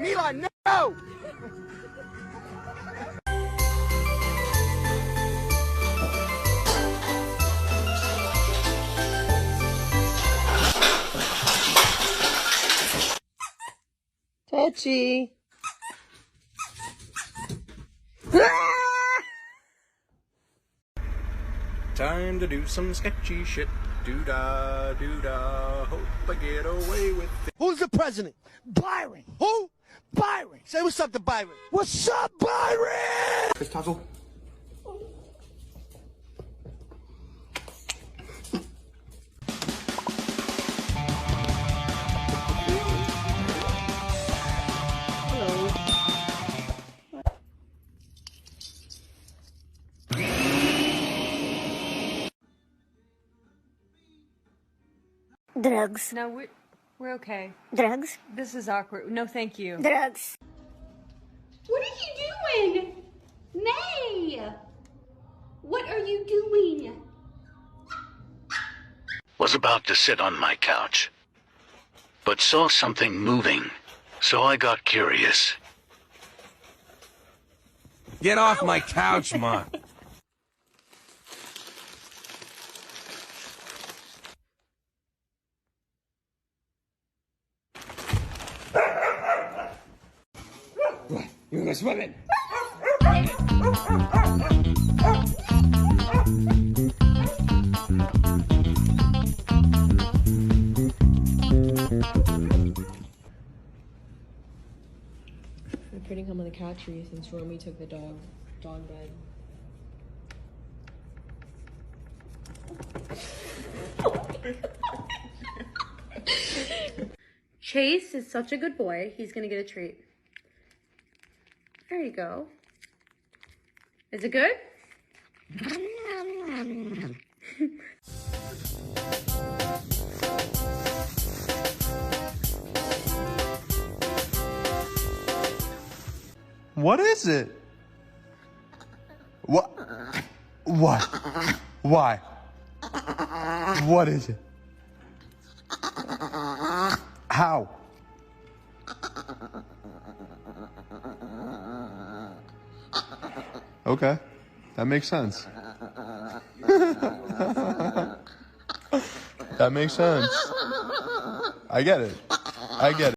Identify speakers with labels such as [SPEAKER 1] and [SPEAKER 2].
[SPEAKER 1] Eli, no!
[SPEAKER 2] Touchy.
[SPEAKER 3] Time to do some sketchy shit. Doo-dah, doo-dah, hope I get away with it.
[SPEAKER 1] Who's the president? Byron. Who? Byron. Say what's up to Byron. What's up, Byron?
[SPEAKER 3] Chris Tuzzle.
[SPEAKER 4] Drugs.
[SPEAKER 5] No, we're okay.
[SPEAKER 4] Drugs.
[SPEAKER 5] This is awkward. No, thank you.
[SPEAKER 4] Drugs.
[SPEAKER 6] What are you doing? May! What are you doing?
[SPEAKER 7] Was about to sit on my couch, but saw something moving, so I got curious.
[SPEAKER 8] Get off my couch, Ma.
[SPEAKER 1] You wanna go swimming?
[SPEAKER 2] We're putting him on the cat tree since Romy took the dog bed.
[SPEAKER 6] Chase is such a good boy. He's gonna get a treat. There you go. Is it good?
[SPEAKER 9] What is it? What? What? Why? What is it? How? Okay, that makes sense. That makes sense. I get it. I get it.